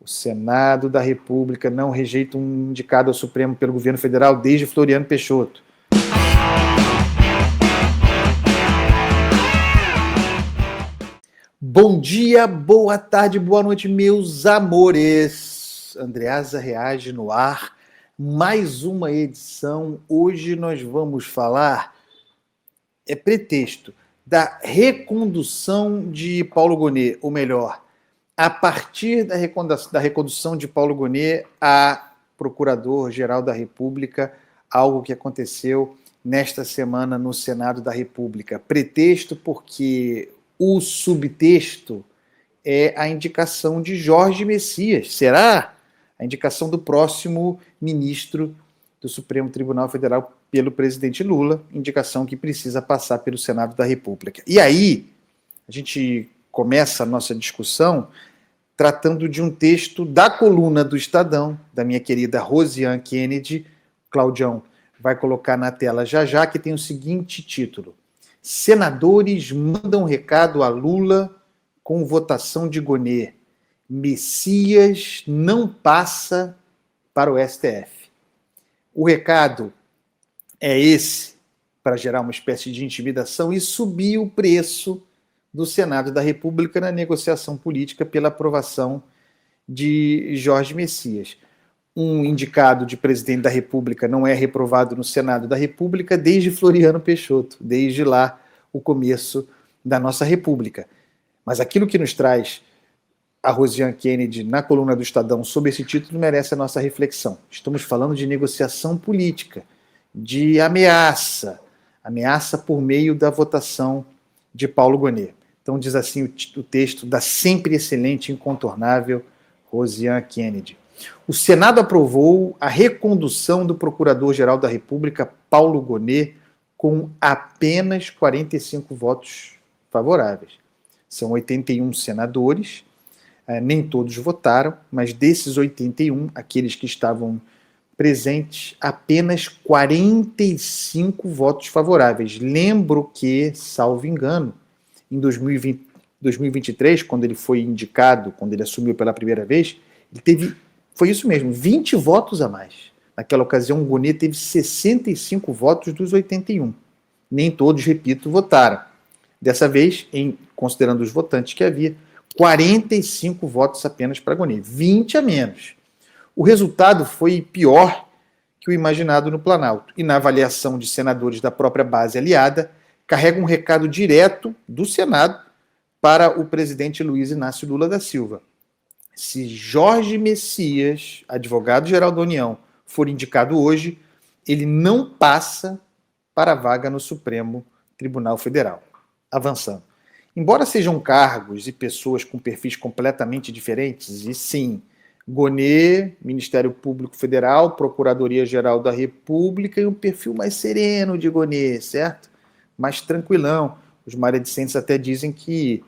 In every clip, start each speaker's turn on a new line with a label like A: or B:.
A: O Senado da República não rejeita um indicado ao Supremo pelo governo federal desde Floriano Peixoto. Bom dia, boa tarde, boa noite, meus amores. Andreasa reage no ar. Mais uma edição. Hoje nós vamos falar, pretexto, da recondução de Paulo Gonet, ou melhor, a partir da recondução de Paulo Gonet a Procurador-Geral da República, algo que aconteceu nesta semana no Senado da República. Pretexto porque o subtexto é a indicação de Jorge Messias. Será a indicação do próximo ministro do Supremo Tribunal Federal pelo presidente Lula, indicação que precisa passar pelo Senado da República. E aí, a gente começa a nossa discussão tratando de um texto da coluna do Estadão, da minha querida Rosiane Kennedy. Claudião vai colocar na tela já, que tem o seguinte título: Senadores mandam recado a Lula com votação de Gonet. Messias não passa para o STF. O recado é esse, para gerar uma espécie de intimidação e subir o preço do Senado da República na negociação política pela aprovação de Jorge Messias. Um indicado de presidente da República não é reprovado no Senado da República desde Floriano Peixoto, desde lá o começo da nossa República. Mas aquilo que nos traz a Rosiane Kennedy na coluna do Estadão sob esse título merece a nossa reflexão. Estamos falando de negociação política, de ameaça por meio da votação de Paulo Gonet. Então diz assim o texto da sempre excelente e incontornável Rosiane Kennedy. O Senado aprovou a recondução do Procurador-Geral da República, Paulo Gonet, com apenas 45 votos favoráveis. São 81 senadores, nem todos votaram, mas desses 81, aqueles que estavam presentes, apenas 45 votos favoráveis. Lembro que, salvo engano, em 2023, quando ele foi indicado, quando ele assumiu pela primeira vez, ele teve, foi isso mesmo, 20 votos a mais. Naquela ocasião, o Gonet teve 65 votos dos 81. Nem todos, repito, votaram. Dessa vez, considerando os votantes que havia, 45 votos apenas para Gonet, 20 a menos. O resultado foi pior que o imaginado no Planalto. E na avaliação de senadores da própria base aliada, carrega um recado direto do Senado para o presidente Luiz Inácio Lula da Silva. Se Jorge Messias, advogado-geral da União, for indicado hoje, ele não passa para a vaga no Supremo Tribunal Federal. Avançando. Embora sejam cargos e pessoas com perfis completamente diferentes, e sim, Gonet, Ministério Público Federal, Procuradoria-Geral da República e um perfil mais sereno de Gonet, certo? Mais tranquilão. Os maledicentes até dizem que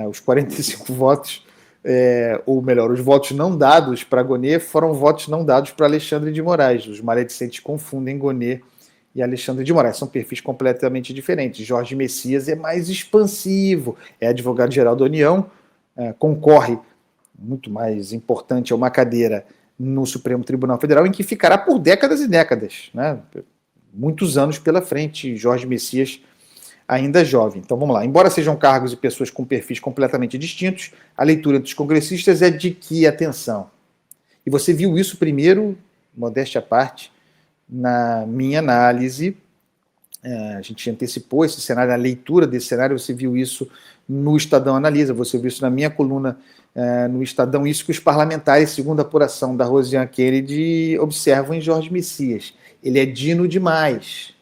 A: os 45 votos, ou melhor, os votos não dados para Gonet foram votos não dados para Alexandre de Moraes. Os maledicentes confundem Gonet e Alexandre de Moraes. São perfis completamente diferentes. Jorge Messias é mais expansivo, é advogado-geral da União, concorre, muito mais importante, a uma cadeira no Supremo Tribunal Federal, em que ficará por décadas e décadas, né? Muitos anos pela frente, Jorge Messias ainda jovem. Então vamos lá. Embora sejam cargos e pessoas com perfis completamente distintos, a leitura dos congressistas é de que, atenção, e você viu isso primeiro, modéstia à parte, na minha análise, a gente antecipou esse cenário, a leitura desse cenário, você viu isso no Estadão Analisa, você viu isso na minha coluna no Estadão, isso que os parlamentares, segundo a apuração da Rosiane Kennedy, observam em Jorge Messias. Ele é Dino demais,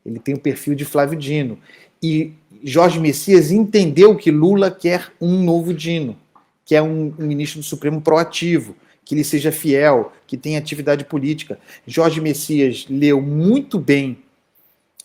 A: ele tem o perfil de Flávio Dino, e Jorge Messias entendeu que Lula quer um novo Dino, que é um ministro do Supremo proativo, que ele seja fiel, que tenha atividade política. Jorge Messias leu muito bem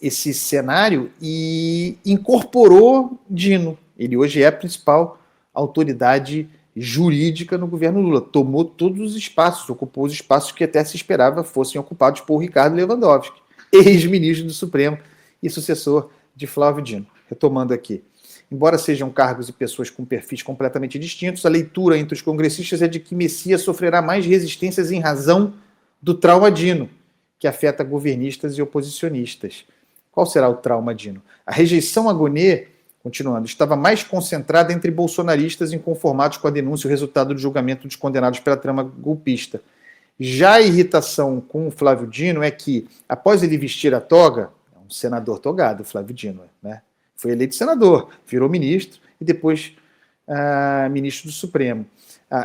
A: esse cenário e incorporou Dino. Ele hoje é a principal autoridade jurídica no governo Lula. Tomou todos os espaços, ocupou os espaços que até se esperava fossem ocupados por Ricardo Lewandowski, ex-ministro do Supremo e sucessor de Flávio Dino. Retomando aqui. Embora sejam cargos e pessoas com perfis completamente distintos, a leitura entre os congressistas é de que Messias sofrerá mais resistências em razão do trauma Dino, que afeta governistas e oposicionistas. Qual será o trauma Dino? A rejeição a Gonê, continuando, estava mais concentrada entre bolsonaristas inconformados com a denúncia e o resultado do julgamento dos condenados pela trama golpista. Já a irritação com o Flávio Dino é que, após ele vestir a toga, é um senador togado, Flávio Dino, né? Foi eleito senador, virou ministro e depois ministro do Supremo.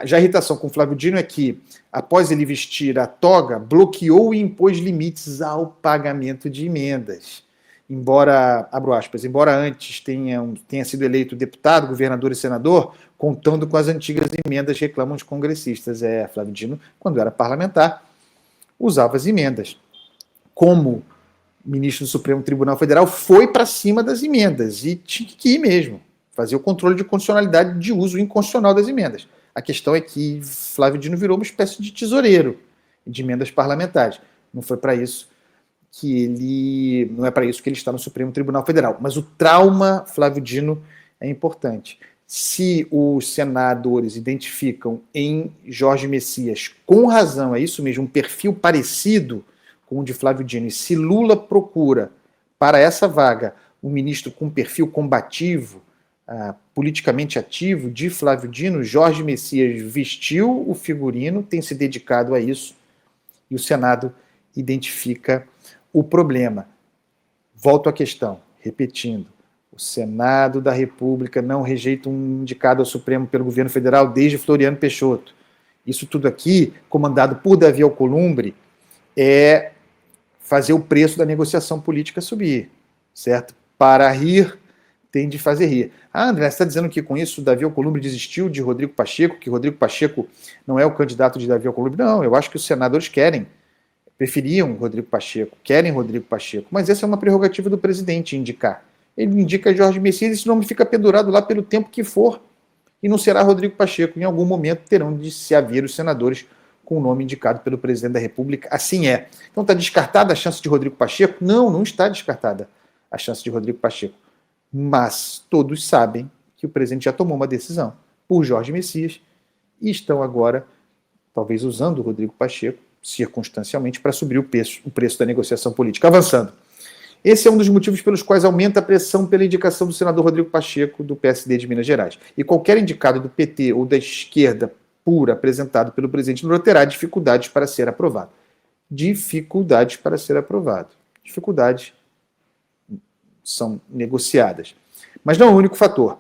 A: Já a irritação com o Flávio Dino é que, após ele vestir a toga, bloqueou e impôs limites ao pagamento de emendas. Embora, abro aspas, embora antes tenha sido eleito deputado, governador e senador, contando com as antigas emendas, reclamam os congressistas. Flávio Dino, quando era parlamentar, usava as emendas. Como ministro do Supremo Tribunal Federal, foi para cima das emendas e tinha que ir mesmo, fazer o controle de constitucionalidade de uso inconstitucional das emendas. A questão é que Flávio Dino virou uma espécie de tesoureiro de emendas parlamentares. Não foi para isso não é para isso que ele está no Supremo Tribunal Federal. Mas o trauma Flávio Dino é importante. Se os senadores identificam em Jorge Messias, com razão, é isso mesmo, um perfil parecido com o de Flávio Dino, e se Lula procura para essa vaga um ministro com perfil combativo, politicamente ativo, de Flávio Dino, Jorge Messias vestiu o figurino, tem se dedicado a isso, e o Senado identifica o problema. Volto à questão, repetindo, o Senado da República não rejeita um indicado ao Supremo pelo governo federal desde Floriano Peixoto. Isso tudo aqui, comandado por Davi Alcolumbre, é fazer o preço da negociação política subir, certo? Para rir, tem de fazer rir. André, você está dizendo que com isso Davi Alcolumbre desistiu de Rodrigo Pacheco, que Rodrigo Pacheco não é o candidato de Davi Alcolumbre? Não, eu acho que os senadores preferiam Rodrigo Pacheco, querem Rodrigo Pacheco, mas essa é uma prerrogativa do presidente indicar. Ele indica Jorge Messias e esse nome fica pendurado lá pelo tempo que for, e não será Rodrigo Pacheco. Em algum momento terão de se haver os senadores com o nome indicado pelo presidente da República. Assim é. Então está descartada a chance de Rodrigo Pacheco? Não, não está descartada a chance de Rodrigo Pacheco. Mas todos sabem que o presidente já tomou uma decisão por Jorge Messias e estão agora, talvez, usando o Rodrigo Pacheco, circunstancialmente, para subir o preço da negociação política. Avançando. Esse é um dos motivos pelos quais aumenta a pressão pela indicação do senador Rodrigo Pacheco, do PSD de Minas Gerais. E qualquer indicado do PT ou da esquerda pura apresentado pelo presidente Lula terá dificuldades para ser aprovado. Dificuldades para ser aprovado. Dificuldades são negociadas. Mas não é o único fator.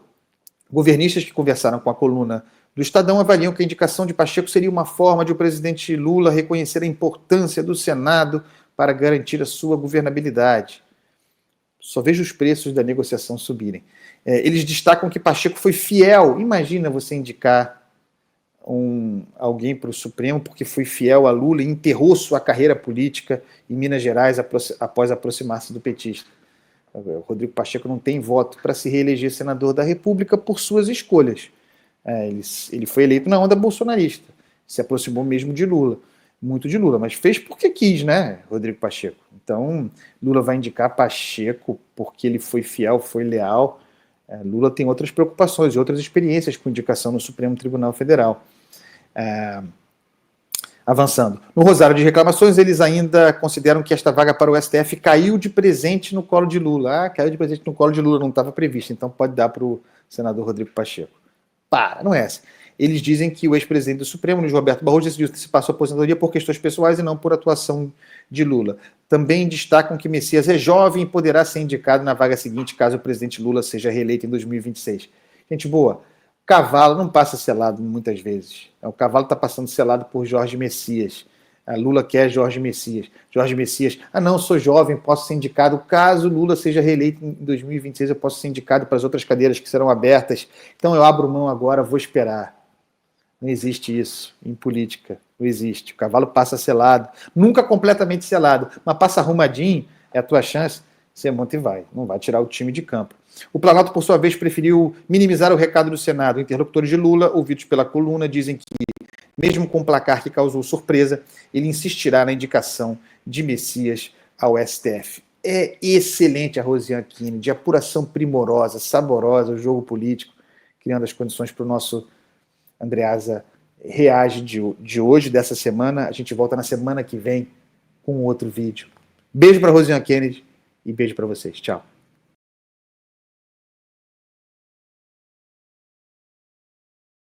A: Governistas que conversaram com a coluna do Estadão avaliam que a indicação de Pacheco seria uma forma de o presidente Lula reconhecer a importância do Senado para garantir a sua governabilidade. Só vejo os preços da negociação subirem. Eles destacam que Pacheco foi fiel. Imagina você indicar alguém para o Supremo porque foi fiel a Lula e enterrou sua carreira política em Minas Gerais após aproximar-se do petista. O Rodrigo Pacheco não tem voto para se reeleger senador da República por suas escolhas. Ele foi eleito na onda bolsonarista, se aproximou mesmo de Lula, muito de Lula, mas fez porque quis, né, Rodrigo Pacheco? Então, Lula vai indicar Pacheco porque ele foi fiel, foi leal. Lula tem outras preocupações e outras experiências com indicação no Supremo Tribunal Federal. Avançando. No rosário de reclamações, eles ainda consideram que esta vaga para o STF caiu de presente no colo de Lula. Caiu de presente no colo de Lula, não estava previsto, então pode dar para o senador Rodrigo Pacheco. Não é essa. Eles dizem que o ex-presidente do Supremo, Luiz Roberto Barroso, decidiu antecipar sua aposentadoria por questões pessoais e não por atuação de Lula. Também destacam que Messias é jovem e poderá ser indicado na vaga seguinte caso o presidente Lula seja reeleito em 2026. Gente boa, cavalo não passa selado muitas vezes. O cavalo está passando selado por Jorge Messias. Lula quer Jorge Messias. Jorge Messias, não, sou jovem, posso ser indicado. Caso Lula seja reeleito em 2026, eu posso ser indicado para as outras cadeiras que serão abertas. Então eu abro mão agora, vou esperar. Não existe isso em política. Não existe. O cavalo passa selado. Nunca completamente selado, mas passa arrumadinho, é a tua chance, você monta e vai. Não vai tirar o time de campo. O Planalto, por sua vez, preferiu minimizar o recado do Senado. Interlocutores de Lula, ouvidos pela coluna, dizem que, mesmo com um placar que causou surpresa, ele insistirá na indicação de Messias ao STF. é excelente a Rosiane Kine, de apuração primorosa, saborosa, o jogo político, criando as condições para o nosso Andreasa Reage de hoje, dessa semana. A gente volta na semana que vem com outro vídeo. Beijo para Rosiane Kennedy e beijo para vocês. Tchau.